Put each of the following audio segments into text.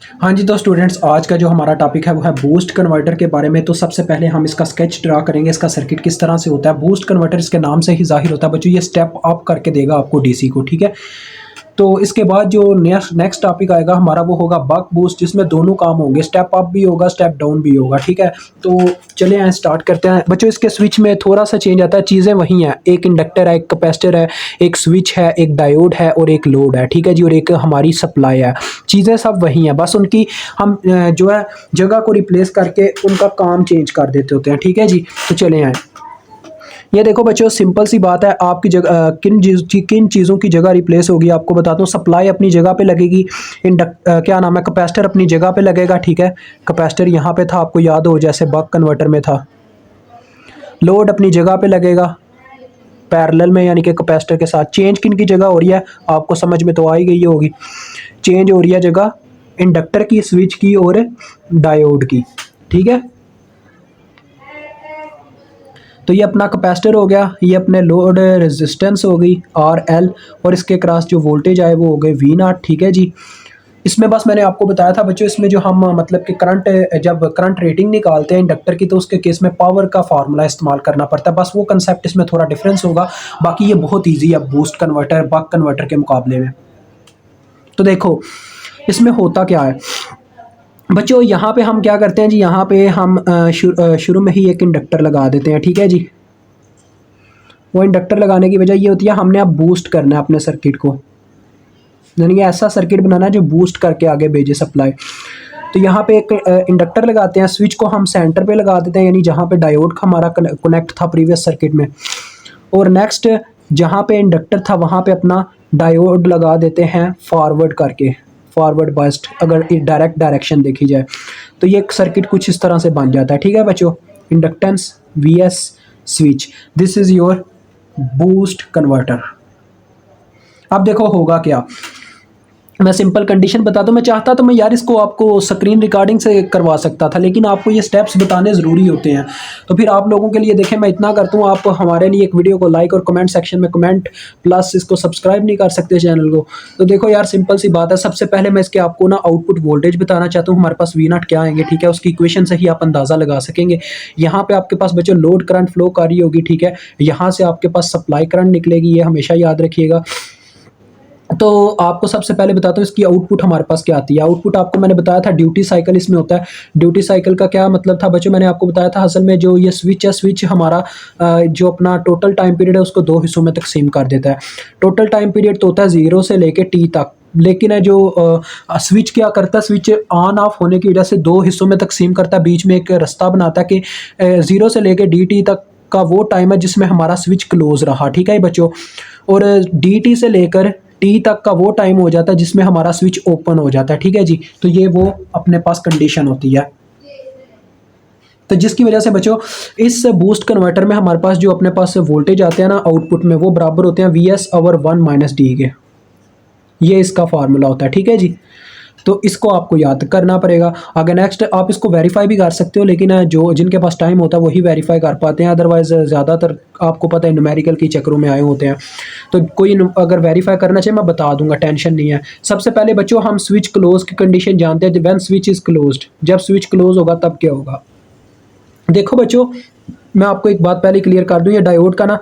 हाँ जी, तो स्टूडेंट्स आज का जो हमारा टॉपिक है वो है बूस्ट कन्वर्टर के बारे में। तो सबसे पहले हम इसका स्केच ड्रा करेंगे, इसका सर्किट किस तरह से होता है। बूस्ट कन्वर्टर इसके नाम से ही ज़ाहिर होता है बच्चों, ये स्टेप अप करके देगा आपको डीसी को, ठीक है। तो इसके बाद जो नेक्स्ट टॉपिक आएगा हमारा वो होगा बक बूस्ट, जिसमें दोनों काम होंगे, स्टेप अप भी होगा स्टेप डाउन भी होगा, ठीक है। तो चले आए स्टार्ट करते हैं बच्चों। इसके स्विच में थोड़ा सा चेंज आता है, चीज़ें वही हैं, एक इंडक्टर है, एक कैपेसिटर है, एक स्विच है, एक डायोड है और एक लोड है, ठीक है जी, और एक हमारी सप्लाई है। चीज़ें सब वही हैं, बस उनकी हम जो है जगह को रिप्लेस करके उनका काम चेंज कर देते होते हैं, ठीक है जी। तो चले आए, ये देखो बच्चों सिंपल सी बात है, आपकी जगह किन चीज़ों की जगह रिप्लेस होगी आपको बताता हूँ। सप्लाई अपनी जगह पे लगेगी, क्या नाम है, कैपेसिटर अपनी जगह पे लगेगा, ठीक है। कैपेसिटर यहाँ पे था, आपको याद हो जैसे बक कन्वर्टर में था। लोड अपनी जगह पे लगेगा पैरेलल में, यानी कि कैपेसिटर के साथ। चेंज किन की जगह हो रही है आपको समझ में तो आ ही गई होगी। चेंज हो रही है जगह इंडक्टर की, स्विच की और डायोड की, ठीक है। तो ये अपना कैपेसिटर हो गया, ये अपने लोड रेजिस्टेंस हो गई आर एल, और इसके क्रॉस जो वोल्टेज आए वो हो गए वी नॉट, ठीक है जी। इसमें बस मैंने आपको बताया था बच्चों, इसमें जो हम मतलब कि करंट, जब करंट रेटिंग निकालते हैं इंडक्टर की, तो उसके केस में पावर का फार्मूला इस्तेमाल करना पड़ता है, बस वो कंसेप्ट इसमें थोड़ा डिफरेंस होगा। बाकी ये बहुत ईजी है बूस्ट कन्वर्टर बक कन्वर्टर के मुकाबले में। तो देखो इसमें होता क्या है बच्चों, यहाँ पे हम क्या करते हैं जी, यहाँ पे हम शुरू में ही एक इंडक्टर लगा देते हैं, ठीक है जी। वो इंडक्टर लगाने की वजह ये होती है, हमने अब बूस्ट करना है अपने सर्किट को, यानी कि ऐसा सर्किट बनाना है जो बूस्ट करके आगे भेजे सप्लाई। तो यहाँ पे एक इंडक्टर लगाते हैं, स्विच को हम सेंटर पे लगा देते हैं, यानी जहाँ पे डायोड का हमारा कनेक्ट था प्रीवियस सर्किट में, और नेक्स्ट जहाँ पे इंडक्टर था वहाँ पे अपना डायोड लगा देते हैं फॉरवर्ड करके, फॉरवर्ड बायस्ड, अगर डायरेक्ट डायरेक्शन देखी जाए तो ये सर्किट कुछ इस तरह से बन जाता है, ठीक है बच्चों। Inductance V S switch, this is your boost converter. अब देखो होगा क्या, मैं सिंपल कंडीशन बताता हूँ। मैं चाहता तो मैं यार इसको आपको स्क्रीन रिकॉर्डिंग से करवा सकता था, लेकिन आपको ये स्टेप्स बताने ज़रूरी होते हैं। तो फिर आप लोगों के लिए देखें मैं इतना करता हूँ, आप हमारे लिए एक वीडियो को लाइक और कमेंट सेक्शन में कमेंट प्लस इसको सब्सक्राइब नहीं कर सकते चैनल को। तो देखो यार सिंपल सी बात है, सबसे पहले मैं इसके आपको ना आउटपुट वोल्टेज बताना चाहता हूँ। हमारे पास वी नॉट क्या आएंगे, ठीक है, उसकी इक्वेशन से ही आप अंदाज़ा लगा सकेंगे। यहाँ पे आपके पास बच्चों लोड करंट फ्लो कर रही होगी, ठीक है। यहाँ से आपके पास सप्लाई करंट निकलेगी, ये हमेशा याद रखिएगा। तो आपको सबसे पहले बताता हूँ इसकी आउटपुट हमारे पास क्या आती है। आउटपुट आपको मैंने बताया था ड्यूटी साइकिल इसमें होता है। ड्यूटी साइकिल का क्या मतलब था बच्चों, मैंने आपको बताया था असल में जो ये स्विच है, स्विच हमारा जो अपना टोटल टाइम पीरियड है उसको दो हिस्सों में तकसीम कर देता है। टोटल टाइम पीरियड तो होता है 0 से लेके टी तक, लेकिन है जो स्विच क्या करता है, स्विच ऑन ऑफ होने की वजह से दो हिस्सों में तकसीम करता है, बीच में एक रास्ता बनाता है कि 0 से लेके डी टी तक का वो टाइम है जिसमें हमारा स्विच क्लोज रहा, ठीक है बच्चों। और डी टी से लेकर टी तक का वो टाइम हो जाता है जिसमें हमारा स्विच ओपन हो जाता है, ठीक है जी। तो ये वो अपने पास कंडीशन होती है। तो जिसकी वजह से बच्चों इस बूस्ट कन्वर्टर में हमारे पास जो अपने पास वोल्टेज आते हैं ना आउटपुट में, वो बराबर होते हैं V S over 1 minus D के। ये इसका फार्मूला होता है, ठीक है जी। तो इसको आपको याद करना पड़ेगा। अगर नेक्स्ट आप इसको वेरीफाई भी कर सकते हो, लेकिन जो जिनके पास टाइम होता है वही वेरीफाई कर पाते हैं, अदरवाइज ज़्यादातर आपको पता है न्यूमेरिकल की चक्रों में आए होते हैं। तो कोई अगर वेरीफाई करना चाहिए मैं बता दूंगा, टेंशन नहीं है। सबसे पहले बच्चों हम स्विच क्लोज की कंडीशन जानते हैं, व्हेन स्विच इज क्लोज्ड, जब स्विच क्लोज होगा तब क्या होगा। देखो बच्चों मैं आपको एक बात पहले क्लियर कर दूं, ये डायोड का ना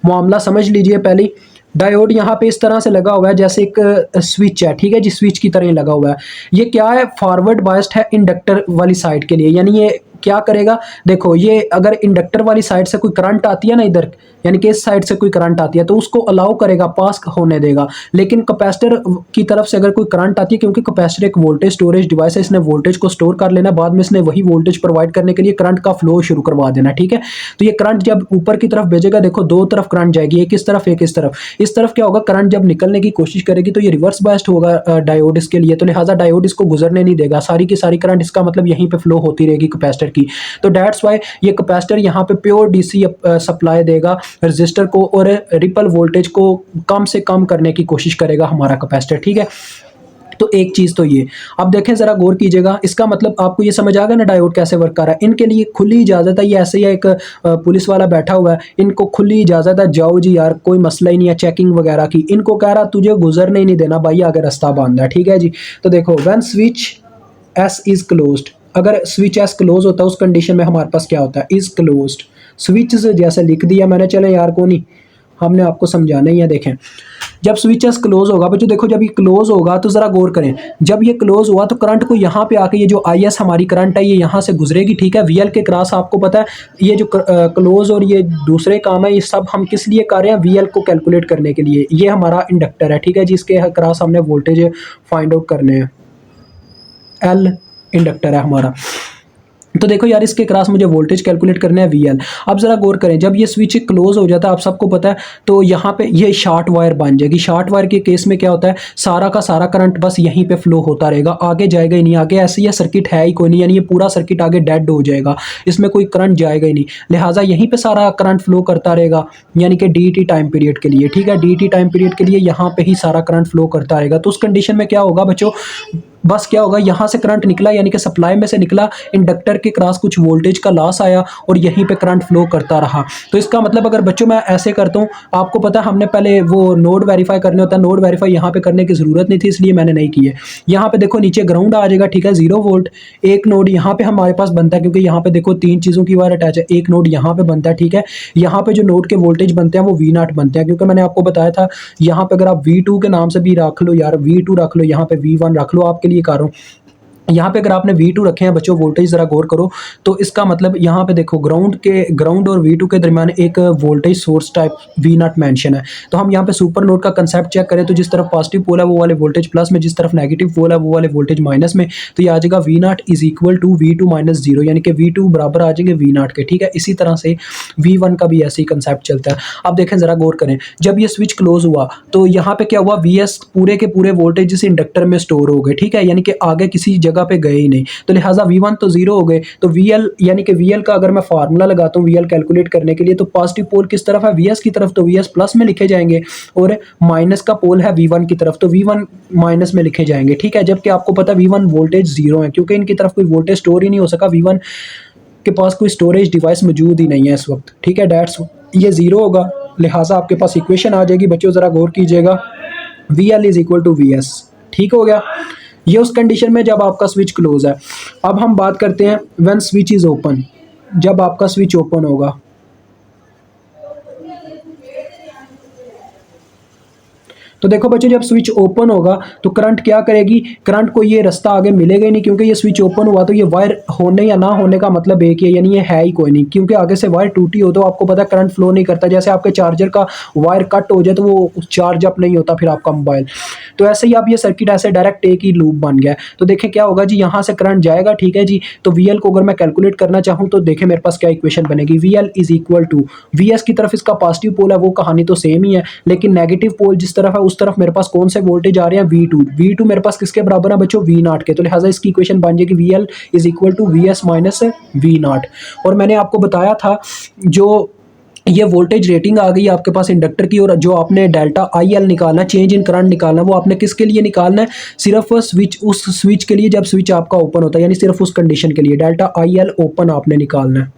मामला समझ लीजिए पहले। डायोड यहाँ पे इस तरह से लगा हुआ है जैसे एक स्विच है, ठीक है जी, स्विच की तरह ही लगा हुआ है। ये क्या है, फॉरवर्ड बायस्ड है इंडक्टर वाली साइड के लिए, यानी ये क्या करेगा, देखो ये अगर इंडक्टर वाली साइड से कोई करंट आती है ना इधर, यानी कि इस साइड से कोई करंट आती है तो उसको अलाउ करेगा, पास होने देगा। लेकिन कैपेसिटर की तरफ से अगर कोई करंट आती है, क्योंकि कैपेसिटर एक वोल्टेज स्टोरेज डिवाइस है, इसने वोल्टेज को स्टोर कर लेना, बाद में इसने वही वोल्टेज प्रोवाइड करने के लिए करंट का फ्लो शुरू करवा देना, ठीक है। तो ये करंट जब ऊपर की तरफ भेजेगा, देखो दो तरफ करंट जाएगी, एक इस तरफ एक इस तरफ। इस तरफ क्या होगा, करंट जब निकलने की कोशिश करेगी तो ये रिवर्स बायस्ड होगा डायोड इसके लिए, तो लिहाजा डायोड इसको गुजरने नहीं देगा, सारी की सारी करंट इसका मतलब यहीं पे फ्लो होती रहेगी कैपेसिटर की। तो दैट्स वाई ये कैपेसिटर यहाँ पे प्योर डीसी सप्लाई देगा रजिस्टर को, और रिपल वोल्टेज को कम से कम करने की कोशिश करेगा हमारा कैपेसिटर, ठीक है। तो एक चीज तो ये, अब देखें जरा गौर कीजिएगा, इसका मतलब आपको ये समझ आ गया ना डायोड कैसे वर्क कर रहा है। इनके लिए खुली इजाजत है, ये ऐसे ही एक पुलिस वाला बैठा हुआ है, इनको खुली इजाजत है, जाओ जी यार कोई मसला ही नहीं है चेकिंग वगैरह की। इनको कह रहा तुझे गुजरने ही नहीं देना भाई, आगे रास्ता बांधा है, ठीक है जी। तो देखो when switch S is closed, अगर स्विच एस क्लोज होता है उस कंडीशन में हमारे पास क्या होता है, इज़ क्लोज्ड। स्विच से जैसे लिख दिया मैंने, चले यार को नहीं, हमने आपको समझाना ही है। देखें जब स्विच एस क्लोज होगा बच्चों, देखो जब ये क्लोज होगा तो ज़रा गौर करें, जब ये क्लोज हुआ तो करंट को यहाँ पे आके, ये जो आई एस हमारी करंट है ये यहाँ से गुजरेगी, ठीक है। वी एल के क्रॉस आपको पता है ये जो क्लोज और ये दूसरे काम है, ये सब हम किस लिए कर रहे हैं, वी एल को कैलकुलेट करने के लिए। ये हमारा इंडक्टर है, ठीक है, जिसके क्रॉस हमने वोल्टेज फाइंड आउट करने हैं, एल इंडक्टर है हमारा। तो देखो यार इसके क्रॉस मुझे वोल्टेज कैलकुलेट करना है वी एल। अब जरा गौर करें, जब ये स्विच क्लोज हो जाता है, आप सबको पता है, तो यहाँ पे ये शॉर्ट वायर बन जाएगी। शॉर्ट वायर के केस में क्या होता है, सारा का सारा करंट बस यहीं पे फ्लो होता रहेगा, आगे जाएगा ही नहीं, आगे ऐसे ये सर्किट है ही कोई नहीं, यानी ये पूरा सर्किट आगे डेड हो जाएगा, इसमें कोई करंट जाएगा ही नहीं, लिहाजा यहीं पे सारा करंट फ्लो करता रहेगा, यानी कि डी टी टाइम पीरियड के लिए, ठीक है, डी टी टाइम पीरियड के लिए यहाँ पे ही सारा करंट फ्लो करता रहेगा। तो उस कंडीशन में क्या होगा बच्चों, बस क्या होगा, यहाँ से करंट निकला, यानी कि सप्लाई में से निकला, इंडक्टर के क्रॉस कुछ वोल्टेज का लॉस आया और यहीं पे करंट फ्लो करता रहा। तो इसका मतलब अगर बच्चों मैं ऐसे करता हूँ, आपको पता है हमने पहले वो नोड वेरीफाई करने होता है, नोड वेरीफाई यहाँ पे करने की ज़रूरत नहीं थी, इसलिए मैंने नहीं की है। यहाँ पे देखो नीचे ग्राउंड आ जाएगा, ठीक है, 0 वोल्ट। एक नोड यहाँ पे हमारे पास बनता है, क्योंकि यहाँ पे देखो 3 चीज़ों की वायर अटैच है, एक नोड यहाँ पे बनता है, ठीक है। यहाँ पे जो नोड के वोल्टेज बनते हैं वो V0 बनते हैं, क्योंकि मैंने आपको बताया था यहाँ पे अगर आप V2 के नाम से भी रख लो यार, V2 रख लो, यहाँ पे V1 रख लो, आपके लिए कर रहा हूँ। यहाँ पे अगर आपने V2 रखे हैं बच्चों, वोल्टेज ज़रा गौर करो, तो इसका मतलब यहाँ पे देखो ग्राउंड और V2 के दरमियान एक voltage source type V0 mention है। तो हम यहाँ पे सुपर नोड का कंसेप्ट चेक करें, तो जिस तरफ पॉजिटिव पोल है वो वाले वोल्टेज प्लस में, जिस तरफ नेगेटिव पोल है वो वाले वोल्टेज माइनस में। तो ये आ जाएगा V0 is equal to V2 minus 0, यानी कि V2 बराबर आ जाएंगे V0 के, ठीक है। इसी तरह से V1 का भी ऐसे ही कंसेप्ट चलता है। अब देखें ज़रा गौर करें, जब ये स्विच क्लोज हुआ तो यहाँ पे क्या हुआ, VS पूरे के पूरे वोल्टेज इस इंडक्टर में स्टोर हो गए, ठीक है, यानी कि आगे किसी जगह पे गए ही नहीं, तो लिहाजा V1 तो 0 हो गए। तो VL यानी कि VL का अगर मैं फार्मूला लगाता हूँ VL कैलकुलेट करने के लिए, तो पॉजिटिव पोल किस तरफ है, VS की तरफ, तो VS प्लस में लिखे जाएंगे, और माइनस का पोल है V1 की तरफ, तो V1 माइनस में लिखे जाएंगे, ठीक है। जबकि आपको पता है V1 वोल्टेज 0 है, क्योंकि इनकी तरफ कोई वोल्टेज स्टोर ही नहीं हो सका, V1 के पास कोई स्टोरेज डिवाइस मौजूद ही नहीं है इस वक्त, ठीक है। डैट्स ये 0 होगा, लिहाजा आपके पास इक्वेशन आ जाएगी बच्चों, ज़रा गौर कीजिएगा, VL is equal to VS, ठीक हो गया। ये उस कंडीशन में जब आपका स्विच क्लोज है। अब हम बात करते हैं व्हेन स्विच इज ओपन, जब आपका स्विच ओपन होगा। तो देखो बच्चों जब स्विच ओपन होगा तो करंट क्या करेगी, करंट को ये रास्ता आगे मिलेगा ही नहीं, क्योंकि ये स्विच ओपन हुआ तो ये वायर होने या ना होने का मतलब एक ही है, यानी ये है ही कोई नहीं, क्योंकि आगे से वायर टूटी हो तो आपको पता है करंट फ्लो नहीं करता। जैसे आपके चार्जर का वायर कट हो जाए तो वो चार्ज अप नहीं होता फिर आपका मोबाइल, तो ऐसे ही आप ये सर्किट ऐसे डायरेक्ट एक ही लूप बन गया। तो देखें क्या होगा जी, यहाँ से करंट जाएगा, ठीक है जी। तो VL को अगर मैं कैलकुलेट करना चाहूँ तो देखें मेरे पास क्या इक्वेशन बनेगी, VL is equal to VS की तरफ इसका पॉजिटिव पोल है, वो कहानी तो सेम ही है, लेकिन नेगेटिव पोल जिस तरफ है उस तरफ मेरे पास कौन से वोल्टेज आ रहे हैं, V2 मेरे पास किसके बराबर है बच्चों, V0 के। तो लिहाजा इसकी इक्वेशन बन जाएगी VL is equal to VS minus V0। और मैंने आपको बताया था जो ये वोल्टेज रेटिंग आ गई आपके पास इंडक्टर की, और जो आपने डेल्टा IL निकालना, चेंज इन करंट निकालना, वो आपने किसके लिए निकालना है, सिर्फ उस स्विच के लिए जब स्विच आपका ओपन होता है, यानी सिर्फ उस कंडीशन के लिए डेल्टा IL ओपन आपने निकालना है।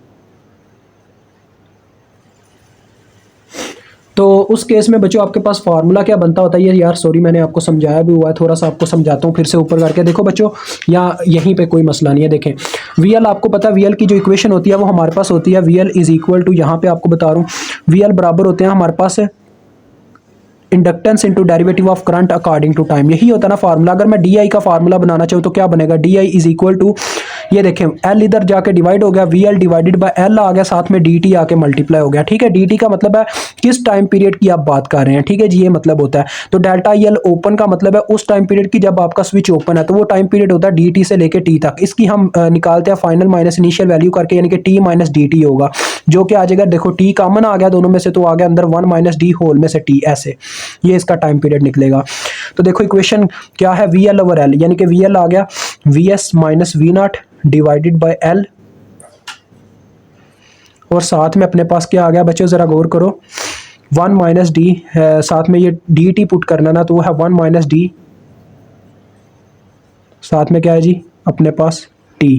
तो उस केस में बच्चों आपके पास फार्मूला क्या बनता होता है, ये यार सॉरी मैंने आपको समझाया भी हुआ है, थोड़ा सा आपको समझाता हूँ फिर से ऊपर करके। देखो बच्चों यहाँ यहीं पे कोई मसला नहीं है, देखें VL आपको पता है VL की जो इक्वेशन होती है वो हमारे पास होती है VL इज इक्वल टू, यहाँ पे आपको बता रहा हूँ VL बराबर होते हैं हमारे पास inductance into derivative of current according to time, यही होता है ना फार्मूला। अगर मैं DI का फार्मूला बनाना चाहूँ तो क्या बनेगा, DI इज इक्वल टू, ये देखें L इधर जाके डिवाइड हो गया, VL डिवाइडेड बाय L आ गया, साथ में DT आके मल्टीप्लाई हो गया, ठीक है। DT का मतलब है किस टाइम पीरियड की आप बात कर रहे हैं, ठीक है जी, ये मतलब होता है। तो डेल्टा IL ओपन का मतलब है उस टाइम पीरियड की जब आपका स्विच ओपन है, तो वो टाइम पीरियड होता है DT से लेके T तक। इसकी हम निकालते हैं फाइनल माइनस इनिशियल वैल्यू करके, यानी कि T माइनस DT होगा, जो कि आ जाएगा, देखो T कॉमन आ गया दोनों में से, तो आ गया अंदर 1 माइनस D होल में से T, ऐसे ये इसका टाइम पीरियड निकलेगा। तो देखो इक्वेशन क्या है, VL ओवर L, यानी कि VL आ गया VS minus V0 divided by L, और साथ में अपने पास क्या आ गया बच्चों, जरा गौर करो, 1 माइनस D, साथ में ये DT पुट करना ना, तो वो है 1 माइनस D, साथ में क्या है जी अपने पास T।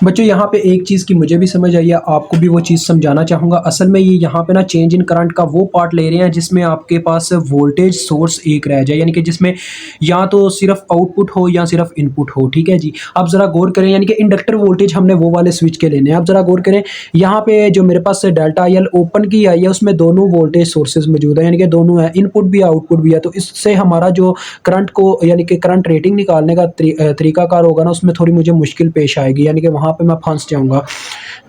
बच्चों यहाँ पे एक चीज़ की मुझे भी समझ आई है, आपको भी वो चीज़ समझाना चाहूँगा। असल में ये यहाँ पे ना चेंज इन करंट का वो पार्ट ले रहे हैं जिसमें आपके पास वोल्टेज सोर्स एक रह जाए, यानी कि जिसमें या तो सिर्फ आउटपुट हो या सिर्फ इनपुट हो। ठीक है जी, अब ज़रा गौर करें, यानी कि इंडक्टर वोल्टेज हमने वो वाले स्विच के लेने हैं। अब ज़रा गौर करें, यहाँ पे जो मेरे पास डेल्टा आई एल ओपन की आई है उसमें दोनों वोल्टेज सोर्सेज मौजूद है, यानी कि दोनों है, इनपुट भी आउटपुट भी है। तो इससे हमारा जो करंट को यानी कि करंट रेटिंग निकालने का तरीकाकार होगा ना, उसमें थोड़ी मुझे मुश्किल पेश आएगी, यानी कि वहाँ पे मैं फंस जाऊँगा।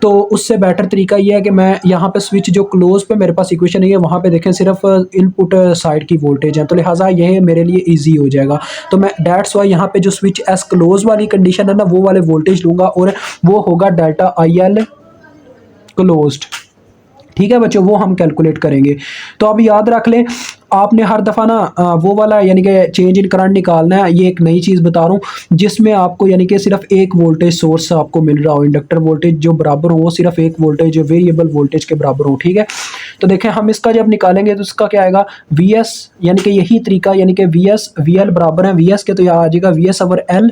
तो उससे बेटर तरीका ये है कि मैं यहाँ पे स्विच जो क्लोज पे मेरे पास इक्वेशन नहीं है वहाँ पे देखें सिर्फ इनपुट साइड की वोल्टेज है, तो लिहाजा ये मेरे लिए ईजी हो जाएगा। तो मैं दैट्स वाई यहाँ पे जो स्विच एस क्लोज वाली कंडीशन है ना वो वाले वोल्टेज लूँगा और वो होगा डेल्टा आई एल क्लोज्ड। ठीक है बच्चों, वो हम कैलकुलेट करेंगे। तो अब याद रख लें, आपने हर दफ़ा ना वो वाला यानी कि चेंज इन करंट निकालना है। ये एक नई चीज़ बता रहा हूँ जिसमें आपको यानी कि सिर्फ एक वोल्टेज सोर्स आपको मिल रहा हो, इंडक्टर वोल्टेज जो बराबर हो वो सिर्फ एक वोल्टेज वेरिएबल वोल्टेज के बराबर हो। ठीक है, तो देखें हम इसका जब निकालेंगे तो इसका क्या आएगा, वी एस, यानी कि यही तरीका, यानी कि वी एस वी एल बराबर है वी एस के, तो यहाँ आ जाएगा वी एस ओवर एल,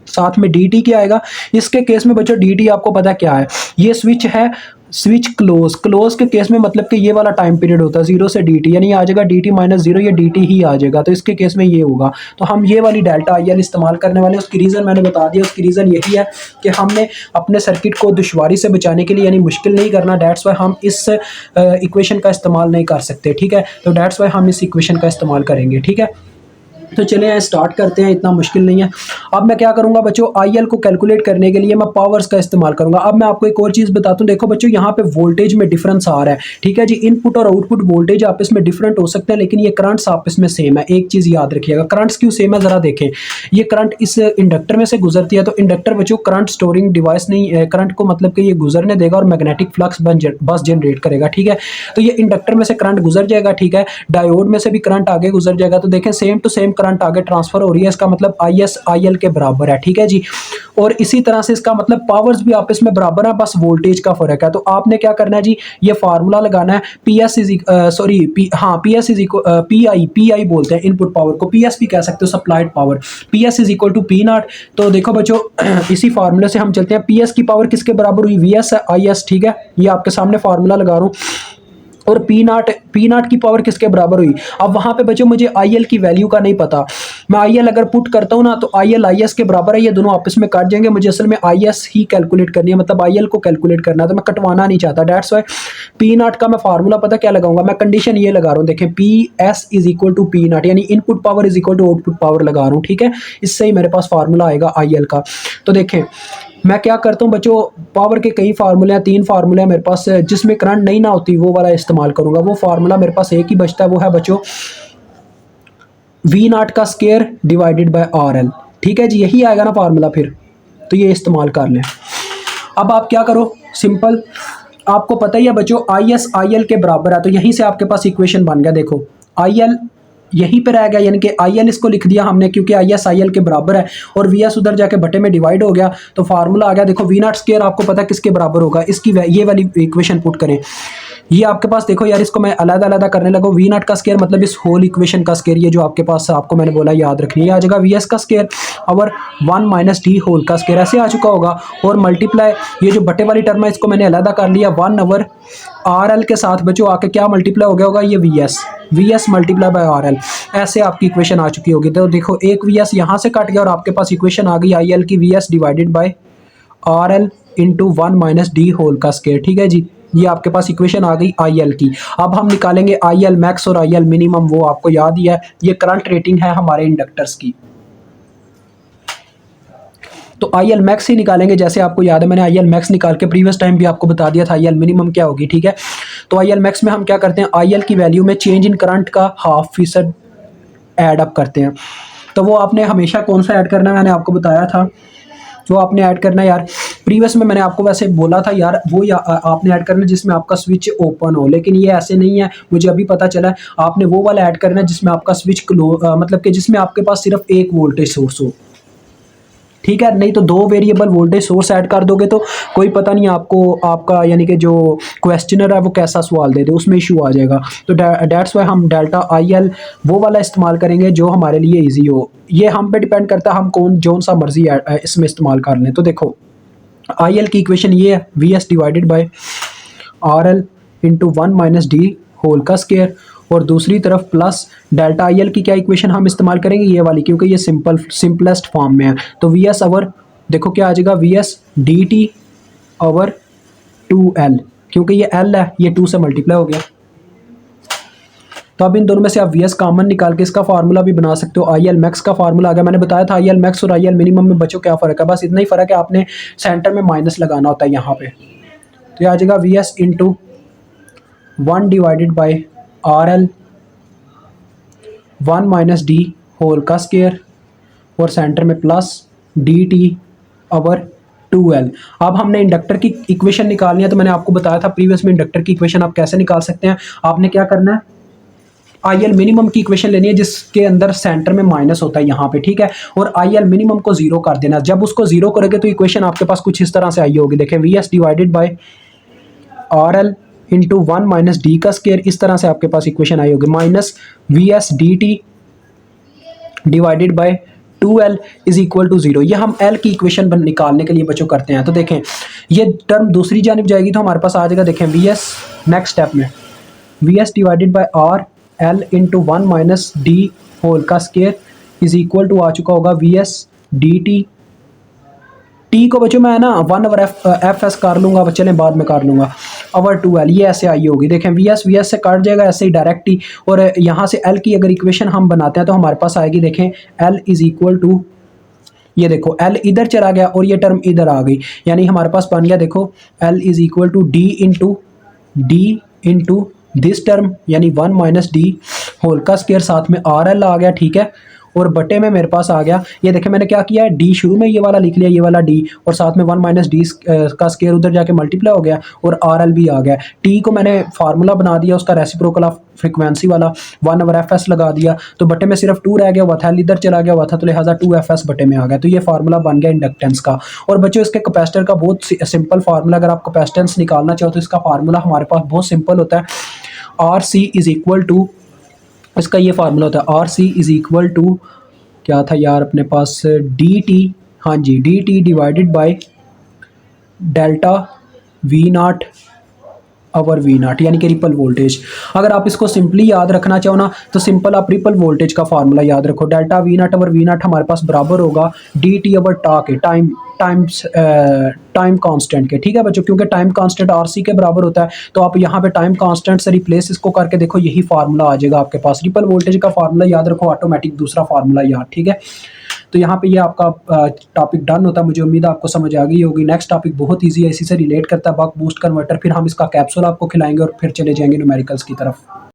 साथ में डी टी क्या आएगा। इसके केस में बच्चों डी टी आपको पता क्या है, ये स्विच है, स्विच क्लोज, क्लोज के केस में मतलब कि ये वाला टाइम पीरियड होता है 0 से डी टी, यानी आ जाएगा डी टी माइनस 0, ये डी टी ही आ जाएगा। तो इसके केस में ये होगा, तो हम ये वाली डेल्टा आई एल इस्तेमाल करने वाले हैं। उसकी रीज़न मैंने बता दिया, उसकी रीज़न यही है कि हमने अपने सर्किट को दुश्वारी से बचाने के लिए यानी मुश्किल नहीं करना, डेट्स वाई हम इस इक्वेशन का इस्तेमाल नहीं कर सकते। ठीक है, तो डेट्स वाई हम इस इक्वेशन का इस्तेमाल करेंगे। ठीक है, तो चलिए स्टार्ट करते हैं, इतना मुश्किल नहीं है। अब मैं क्या करूंगा बच्चों, आई एल को कैलकुलेट करने के लिए मैं पावर्स का इस्तेमाल करूंगा। अब मैं आपको एक और चीज़ बताता हूँ, देखो बच्चों यहाँ पे वोल्टेज में डिफरेंस आ रहा है। ठीक है जी, इनपुट और आउटपुट वोल्टेज आपस में डिफरेंट हो सकते हैं लेकिन ये करंट्स आपस में सेम है। एक चीज़ याद रखिएगा, करंट्स क्यों सेम है ज़रा देखें, ये करंट इस इंडक्टर में से गुजरती है, तो इंडक्टर बच्चों करंट स्टोरिंग डिवाइस नहीं है, करंट को मतलब कि ये गुजरने देगा और मैग्नेटिक फ्लक्स बस जनरेट करेगा। ठीक है, तो ये इंडक्टर में से करंट गुजर जाएगा। ठीक है, डायोड में से भी करंट आगे गुजर जाएगा, तो देखें सेम टू सेम करंट आगे ट्रांसफर हो रही है, इसका मतलब आई एस आई एल के बराबर है। ठीक है जी, और इसी तरह से इसका मतलब पावर्स भी आपस में बराबर है, बस वोल्टेज का फर्क है। तो आपने क्या करना है जी, ये फार्मूला लगाना है, P S is sorry P S is equal P I बोलते हैं इनपुट पावर को, पी एस भी कह सकते हो supplied power, P S is equal to P naught. तो देखो बच्चों इसी फार्मूले से हम चलते हैं, पी एस की पावर किसके बराबर हुई, वी एस आई एस। ठीक है, ये आपके सामने फार्मूला लगा रहा हूँ, और पी नॉट की पावर किसके बराबर हुई। अब वहां पे बच्चों मुझे आई एल की वैल्यू का नहीं पता, मैं आई एल अगर पुट करता हूं ना तो आई एल आई एस के बराबर है, ये दोनों आपस में काट जाएंगे, मुझे असल में आई एस ही कैलकुलेट करनी है, मतलब आई एल को कैलकुलेट करना है, तो मैं कटवाना नहीं चाहता। डेट्स वाई पी नॉट का मैं फार्मूला पता क्या लगाऊंगा, मैं कंडीशन ये लगा रहा हूँ, देखें P S is equal to P naught, यानी input power is equal to output power लगा रहा हूँ। ठीक है, इससे ही मेरे पास फार्मूला आएगा आई एल का। तो देखें मैं क्या करता हूँ बच्चों, पावर के कई फार्मूले हैं, 3 फार्मूले हैं मेरे पास, जिसमें करंट नहीं ना होती वो वाला इस्तेमाल करूंगा। वो फार्मूला मेरे पास एक ही बचता है, वो है बच्चों वी नॉट का square divided by R L. ठीक है जी, यही आएगा ना फार्मूला फिर, तो ये इस्तेमाल कर लें। अब आप क्या करो, सिंपल, आपको पता ही है बच्चों आई एस आई एल के बराबर है, तो यहीं से आपके पास इक्वेशन बन गया। देखो आई एल यहीं पर रह गया, यानी कि आई एल इसको लिख दिया हमने क्योंकि आई एस आई एल के बराबर है, और वी एस उधर जाके बटे में डिवाइड हो गया, तो फार्मूला आ गया। देखो वी नॉट स्केयर आपको पता है किसके बराबर होगा, इसकी ये वाली इक्वेशन पुट करें, ये आपके पास देखो यार, इसको मैं अलग अलग करने लगा, वी नॉट का स्केयर मतलब इस होल इक्वेशन का स्केयर, ये जो आपके पास आपको मैंने बोला याद रखनी है, आ जाएगा वी एस का स्केयर और 1 माइनस डी होल का स्केयर, ऐसे आ चुका होगा। और मल्टीप्लाई, ये जो बटे वाली टर्म है इसको मैंने अलग कर लिया, 1 ओवर आर एल के साथ बच्चों आके क्या मल्टीप्लाई हो गया होगा, ये V S multiply by R L, ऐसे आपकी इक्वेशन आ चुकी होगी। तो देखो एक वी एस यहाँ से कट गया और आपके पास इक्वेशन आ गई आई एल की, V S divided by R L into 1 minus D whole का स्केयर। ठीक है जी, ये आपके पास इक्वेशन आ गई आई एल की। अब हम निकालेंगे आई एल मैक्स और आई एल मिनिमम, वो आपको याद ही है, ये करंट रेटिंग है हमारे इंडक्टर्स की। तो आई एल मैक्स ही निकालेंगे, जैसे आपको याद है मैंने आई एल मैक्स निकाल के प्रीवियस टाइम भी आपको बता दिया था आई एल मिनिमम क्या होगी। ठीक है, तो आई एल मैक्स में हम क्या करते हैं, आई एल की वैल्यू में चेंज इन करंट का 0.5% ऐड अप करते हैं। तो वो आपने हमेशा कौन सा ऐड करना है, मैंने आपको बताया था, जो आपने ऐड करना है यार, प्रीवियस में मैंने आपको वैसे बोला था यार, वो आपने ऐड करना है जिसमें आपका स्विच ओपन हो, लेकिन ये ऐसे नहीं है, मुझे अभी पता चला है, आपने वो वाला ऐड करना है जिसमें आपका स्विच मतलब कि जिसमें आपके पास सिर्फ एक वोल्टेज सोर्स हो। ठीक है, नहीं तो 2 वेरिएबल वोल्टेज सोर्स ऐड कर दोगे तो कोई पता नहीं आपको, आपका यानी कि जो क्वेश्चनर है वो कैसा सवाल दे दे, उसमें इशू आ जाएगा। तो डेट्स वाई हम डेल्टा आई एल वो वाला इस्तेमाल करेंगे जो हमारे लिए इजी हो, ये हम पे डिपेंड करता है हम कौन सा मर्जी इसमें इस्तेमाल कर लें। तो देखो आई एल की इक्वेशन ये है V S divided by R L into 1 minus D whole का स्केयर, और दूसरी तरफ प्लस डेल्टा आई एल की क्या इक्वेशन हम इस्तेमाल करेंगे, ये वाली, क्योंकि ये सिंपलेस्ट फॉर्म में है। तो वी एस ओवर देखो क्या आ जाएगा, V S D T over 2L, क्योंकि ये L है, ये 2 से मल्टीप्लाई हो गया। तो अब इन दोनों में से आप वी एस कॉमन निकाल के इसका फार्मूला भी बना सकते हो। आई एल मैक्स का फार्मूला आ गया। मैंने बताया था आई एल मैक्स और आई एल मिनिमम में बच्चों क्या फ़र्क है, बस इतना ही फ़र्क है, आपने सेंटर में माइनस लगाना होता है यहाँ पे। तो ये आ जाएगा V S into 1 divided by R L 1 minus D whole का स्केयर, और सेंटर में plus D T over 2L। अब हमने इंडक्टर की इक्वेशन निकालनी है, तो मैंने आपको बताया था प्रीवियस में इंडक्टर की इक्वेशन आप कैसे निकाल सकते हैं। आपने क्या करना है, आई एल मिनिमम की इक्वेशन लेनी है जिसके अंदर सेंटर में माइनस होता है यहाँ पे, ठीक है, और आई एल मिनिमम को जीरो कर देना। जब उसको जीरो करोगे तो इक्वेशन आपके पास कुछ इस तरह से आई होगी, देखें V S divided by R L into 1 minus D का स्केयर, इस तरह से आपके पास इक्वेशन आई होगी, minus V S D T divided by 2L is equal to 0। ये हम L की इक्वेशन निकालने के लिए बच्चों करते हैं। तो देखें ये टर्म दूसरी जानिब जाएगी तो हमारे पास आ जाएगा, देखें वी एस नेक्स्ट स्टेप में V S divided by R L into 1 minus D whole का स्केयर इज इक्वल टू आ चुका होगा V S D T. T को बच्चों मैं ना 1 ओवर एफ एस कर लूँगा, चलें बाद में कर लूँगा, ओवर 2L, ये ऐसे आई होगी। देखें वी एस से कट जाएगा ऐसे ही डायरेक्ट ही, और यहाँ से L की अगर इक्वेशन हम बनाते हैं तो हमारे पास आएगी, देखें L इज इक्वल टू, ये देखो L इधर चला गया और ये टर्म इधर आ गई, यानी हमारे पास बन गया, देखो L is equal to D into this term, यानी 1 माइनस डी होल का स्केयर, साथ में आर एल आ गया, ठीक है, और बटे में मेरे पास आ गया, ये देखें मैंने क्या किया है, डी शुरू में ये वाला लिख लिया, ये वाला डी, और साथ में 1 माइनस डी का स्केयर उधर जाके मल्टीप्लाई हो गया, और आर एल भी आ गया। टी को मैंने फार्मूला बना दिया उसका रेसिप्रोकल ऑफ फ्रिक्वेंसी वाला, 1 ओवर एफ एस लगा दिया, तो बटे में सिर्फ 2 रह गया हुआ था, एल इधर चला गया हुआ था, तो लिहाजा 2 एफ एस बटे में आ गया। तो ये फार्मूला बन गया इंडक्टेंस का। और बच्चों इसके कैपेसिटर का बहुत सिंपल फार्मूला, अगर आप कैपेसिटेंस निकालना चाहो तो इसका फार्मूला हमारे पास बहुत सिंपल होता है, R C is equal to, इसका ये फार्मूला होता है, R C is equal to क्या था यार अपने पास, डी टी, हाँ जी, D T divided by delta V naught over V naught, यानी कि रिपल वोल्टेज। अगर आप इसको सिंपली याद रखना चाहो ना तो सिंपल आप रिपल वोल्टेज का फार्मूला याद रखो, delta V naught over V naught हमारे पास बराबर होगा डी टी ओवर टा के, टाइम कांस्टेंट के, ठीक है बच्चों, क्योंकि टाइम कांस्टेंट आर सी के बराबर होता है। तो आप यहाँ पे टाइम कांस्टेंट से रिप्लेस इसको करके देखो, यही फार्मूला आ जाएगा आपके पास। रिपल वोल्टेज का फार्मूला याद रखो, ऑटोमेटिक दूसरा फार्मूला याद, ठीक है। तो यहाँ पे ये आपका टॉपिक डन होता है। मुझे उम्मीद है आपको समझ आ गई होगी। नेक्स्ट टॉपिक बहुत ईजी है, इसी से रिलेट करता है बक बूस्ट कन्वर्टर, फिर हम इसका कैप्सूल आपको खिलाएंगे और फिर चले जाएंगे न्यूमेरिकल्स की तरफ।